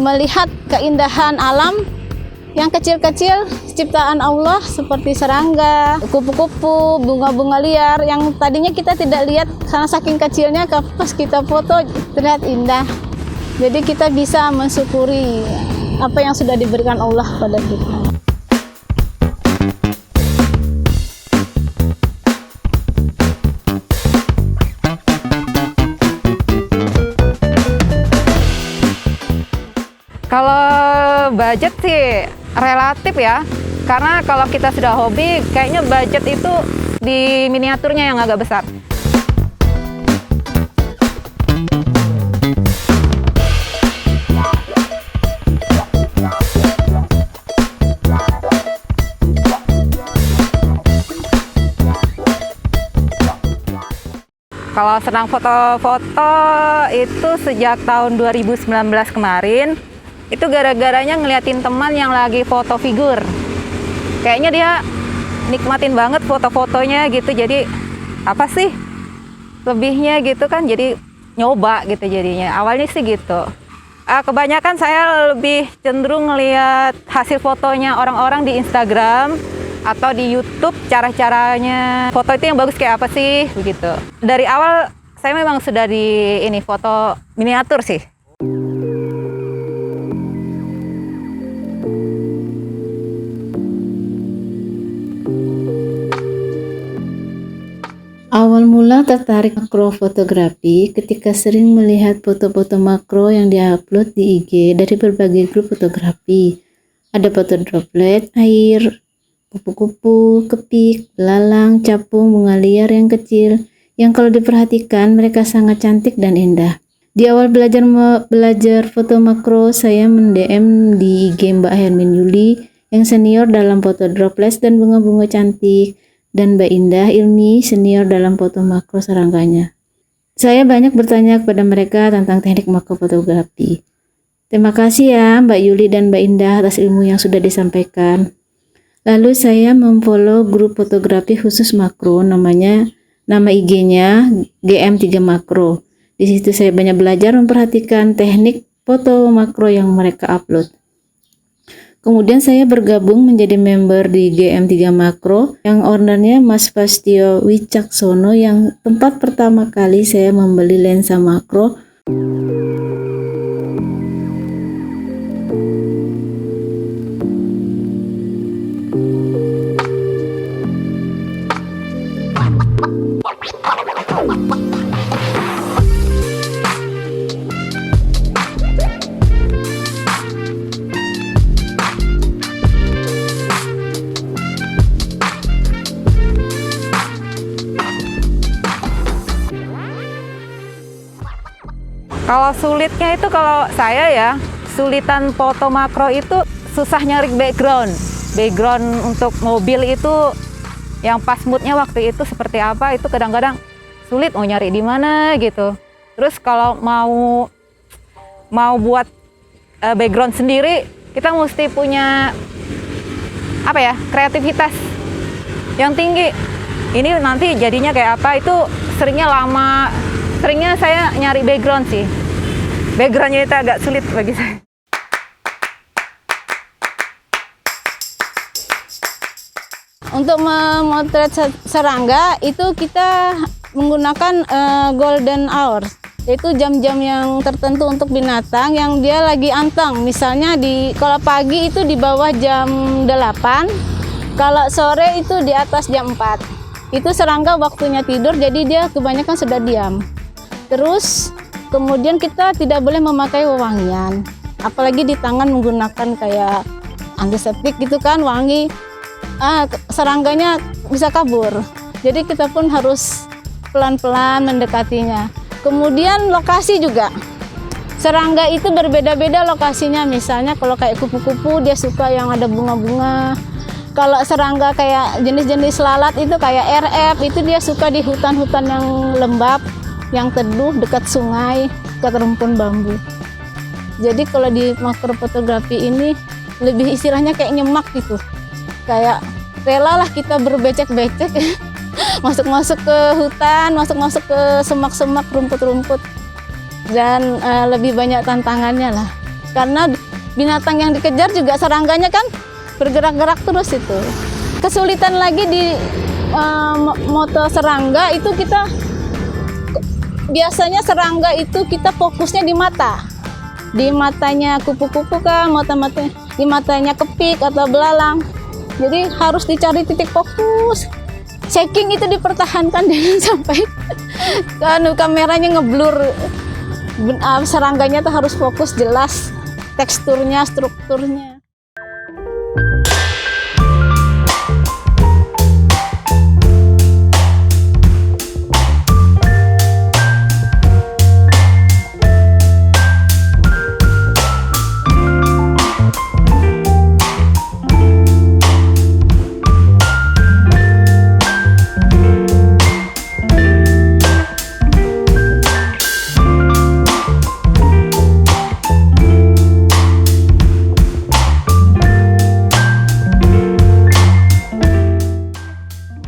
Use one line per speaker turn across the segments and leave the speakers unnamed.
melihat keindahan alam yang kecil-kecil ciptaan Allah seperti serangga, kupu-kupu, bunga-bunga liar yang tadinya kita tidak lihat karena saking kecilnya, pas kita foto terlihat indah. Jadi kita bisa mensyukuri apa yang sudah diberikan Allah pada kita.
Kalau budget sih relatif ya, karena kalau kita sudah hobi, kayaknya budget itu di miniaturnya yang agak besar. Kalau senang foto-foto itu sejak tahun 2019 kemarin. Itu gara-garanya ngeliatin teman yang lagi foto figur. Kayaknya dia nikmatin banget foto-fotonya gitu. Jadi apa sih lebihnya gitu kan, jadi nyoba gitu jadinya. Awalnya sih gitu. Kebanyakan saya lebih cenderung ngeliat hasil fotonya orang-orang di Instagram atau di YouTube, cara-caranya foto itu yang bagus kayak apa sih begitu. Dari awal saya memang sudah di foto miniatur sih.
Awal mula tertarik makrofotografi ketika sering melihat foto-foto makro yang diupload di IG dari berbagai grup fotografi. Ada foto droplet, air, kupu-kupu, kepik, belalang, capung, bunga liar yang kecil, yang kalau diperhatikan mereka sangat cantik dan indah. Di awal belajar foto makro, saya mendm di IG Mbak Hermin Yuli yang senior dalam foto droplet dan bunga-bunga cantik, dan Mbak Indah Ilmi senior dalam foto makro serangganya. Saya banyak bertanya kepada mereka tentang teknik makrofotografi. Terima kasih ya Mbak Yuli dan Mbak Indah atas ilmu yang sudah disampaikan. Lalu saya memfollow grup fotografi khusus makro, nama IG-nya GM3 Makro. Di situ saya banyak belajar memperhatikan teknik foto makro yang mereka upload. Kemudian saya bergabung menjadi member di GM3 Makro yang ownernya Mas Pastio Wicaksono, yang tempat pertama kali saya membeli lensa makro.
Kalau sulitnya itu, kalau saya ya, sulitan foto makro itu susah nyari background untuk mobil itu yang pas moodnya waktu itu seperti apa, itu kadang-kadang sulit mau nyari di mana gitu. Terus kalau mau buat background sendiri, kita mesti punya kreativitas yang tinggi. Ini nanti jadinya kayak apa, itu seringnya lama. Seringnya saya nyari background sih. Backgroundnya itu agak sulit bagi saya.
Untuk memotret serangga itu kita menggunakan golden hour, yaitu jam-jam yang tertentu untuk binatang yang dia lagi anteng. Misalnya kalau pagi itu di bawah jam 8, kalau sore itu di atas jam 4. Itu serangga waktunya tidur, jadi dia kebanyakan sudah diam. Terus kemudian kita tidak boleh memakai wewangian, apalagi di tangan menggunakan kayak antiseptik gitu kan, wangi, serangganya bisa kabur. Jadi kita pun harus pelan-pelan mendekatinya. Kemudian lokasi juga, serangga itu berbeda-beda lokasinya. Misalnya kalau kayak kupu-kupu dia suka yang ada bunga-bunga. Kalau serangga kayak jenis-jenis lalat itu kayak RF, itu dia suka di hutan-hutan yang lembab, yang teduh, dekat sungai, dekat rumpun bambu. Jadi kalau di makrofotografi ini lebih istilahnya kayak nyemak gitu. Kayak rela lah kita berbecek-becek, masuk-masuk ke hutan, masuk-masuk ke semak-semak, rumput-rumput. Dan lebih banyak tantangannya lah. karena binatang yang dikejar juga serangganya kan bergerak-gerak terus itu. Kesulitan lagi di moto serangga itu kita biasanya serangga itu kita fokusnya di mata. Di matanya kupu-kupu kah, di matanya kepik atau belalang. Jadi harus dicari titik fokus. Checking itu dipertahankan dengan sampai kameranya ngeblur. Serangganya tuh harus fokus jelas teksturnya, strukturnya.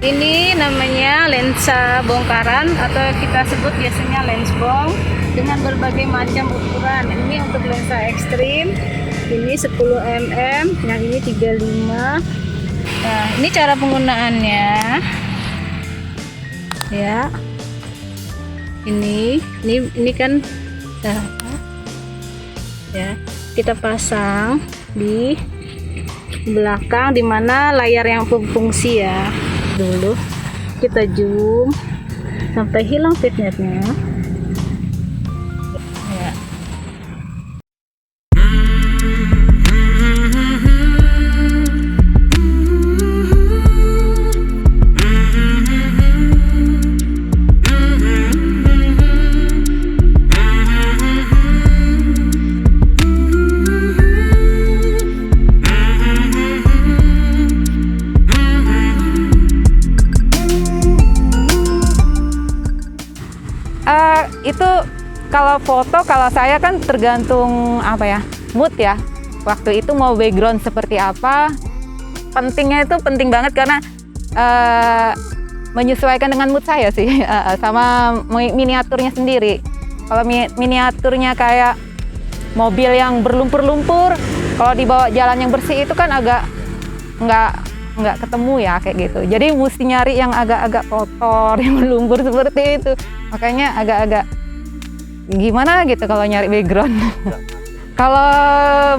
Ini namanya lensa bongkaran atau kita sebut biasanya lens bong dengan berbagai macam ukuran. Ini untuk lensa ekstrim, ini 10 mm, yang ini 35. Nah, ini cara penggunaannya. Ya. Ini kan ya, kita pasang di belakang di mana layar yang berfungsi ya. Dulu kita zoom sampai hilang vignetnya ya.
Itu kalau foto, kalau saya kan tergantung apa ya, mood ya. Waktu itu mau background seperti apa, pentingnya itu penting banget karena menyesuaikan dengan mood saya sih, sama miniaturnya sendiri. Kalau miniaturnya kayak mobil yang berlumpur-lumpur, kalau dibawa jalan yang bersih itu kan agak nggak ketemu ya kayak gitu. Jadi mesti nyari yang agak-agak kotor, yang berlumpur seperti itu. Makanya agak-agak gimana gitu kalau nyari background. Kalau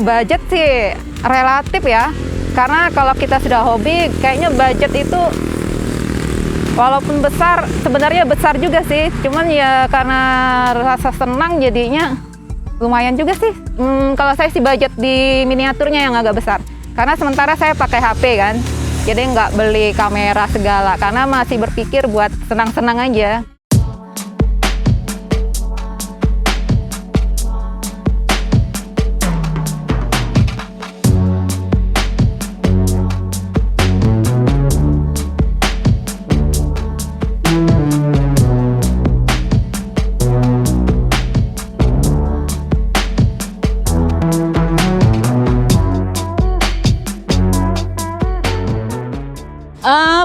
budget sih relatif ya, karena kalau kita sudah hobi, kayaknya budget itu walaupun besar, sebenarnya besar juga sih. Cuman ya karena rasa senang jadinya lumayan juga sih. Kalau saya sih budget di miniaturnya yang agak besar. Karena sementara saya pakai HP kan, jadi nggak beli kamera segala. Karena masih berpikir buat senang-senang aja.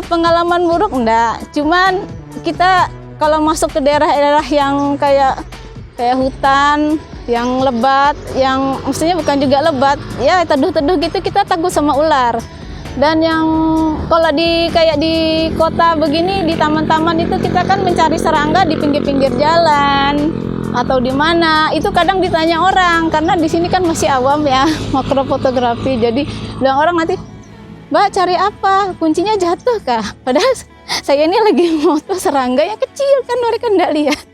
Pengalaman buruk enggak, cuman kita kalau masuk ke daerah-daerah yang kayak hutan yang lebat, yang maksudnya bukan juga lebat ya, teduh-teduh gitu, kita takut sama ular. Dan yang kalau kayak di kota begini, di taman-taman itu kita kan mencari serangga di pinggir-pinggir jalan atau di mana, itu kadang ditanya orang karena di sini kan masih awam ya makrofotografi. Jadi bilang orang nanti, "Mbak, cari apa? Kuncinya jatuh kah?" Padahal saya ini lagi moto serangga yang kecil kan, mereka nggak lihat.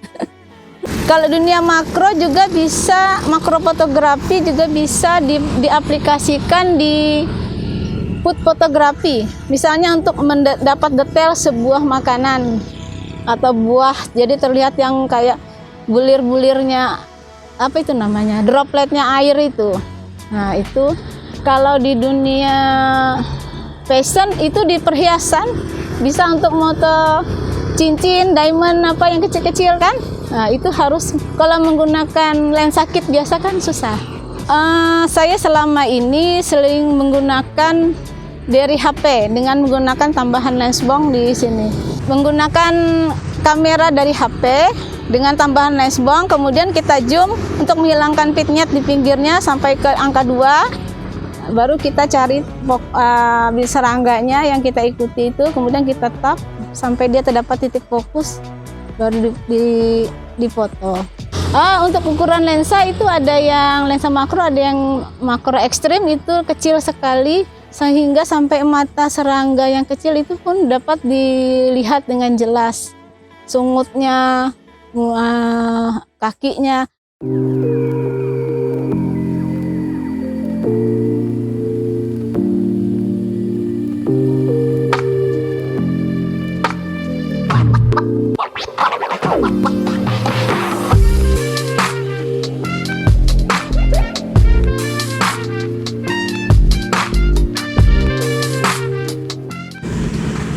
Kalau dunia makro juga bisa, makrofotografi juga bisa diaplikasikan di food fotografi. Misalnya untuk mendapat detail sebuah makanan atau buah, jadi terlihat yang kayak bulir-bulirnya, apa itu namanya, dropletnya air itu. Nah itu kalau di dunia fashion itu di perhiasan bisa untuk moto cincin, diamond apa yang kecil-kecil kan. Nah itu harus, kalau menggunakan lensa kit biasa kan susah. Saya selama ini sering menggunakan dari HP dengan menggunakan tambahan lens bong di sini. Menggunakan kamera dari HP dengan tambahan lens bohong, kemudian kita zoom untuk menghilangkan vignette di pinggirnya sampai ke angka 2. Baru kita cari serangganya yang kita ikuti itu, kemudian kita tap sampai dia terdapat titik fokus, baru dipoto. Untuk ukuran lensa itu ada yang lensa makro, ada yang makro ekstrim, itu kecil sekali sehingga sampai mata serangga yang kecil itu pun dapat dilihat dengan jelas, sungutnya, kakinya.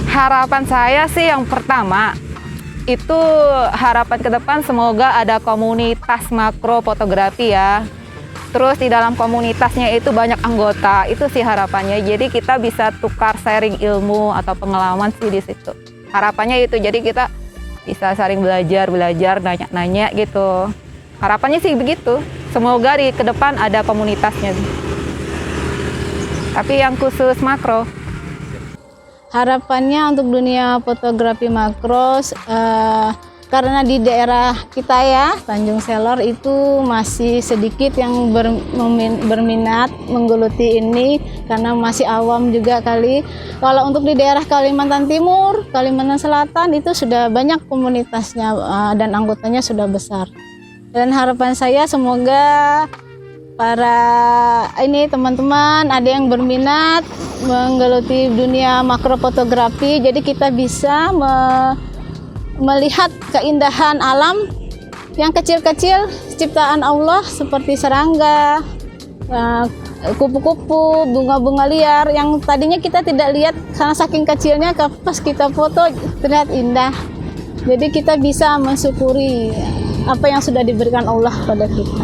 Harapan saya sih yang pertama, itu harapan ke depan semoga ada komunitas makro fotografi ya. Terus di dalam komunitasnya itu banyak anggota, itu sih harapannya. Jadi kita bisa tukar sharing ilmu atau pengalaman sih di situ. Harapannya itu, jadi kita bisa saling belajar, nanya-nanya gitu. Harapannya sih begitu. Semoga di ke depan ada komunitasnya. Tapi yang khusus makro.
Harapannya untuk dunia fotografi makro, karena di daerah kita ya, Tanjung Selor itu masih sedikit yang berminat menggeluti ini, karena masih awam juga kali. Kalau untuk di daerah Kalimantan Timur, Kalimantan Selatan itu sudah banyak komunitasnya dan anggotanya sudah besar. Dan harapan saya semoga para teman-teman ada yang berminat menggeluti dunia makro fotografi, jadi kita bisa melihat keindahan alam yang kecil-kecil ciptaan Allah seperti serangga, kupu-kupu, bunga-bunga liar yang tadinya kita tidak lihat karena saking kecilnya, pas kita foto terlihat indah. Jadi kita bisa mensyukuri apa yang sudah diberikan Allah pada kita.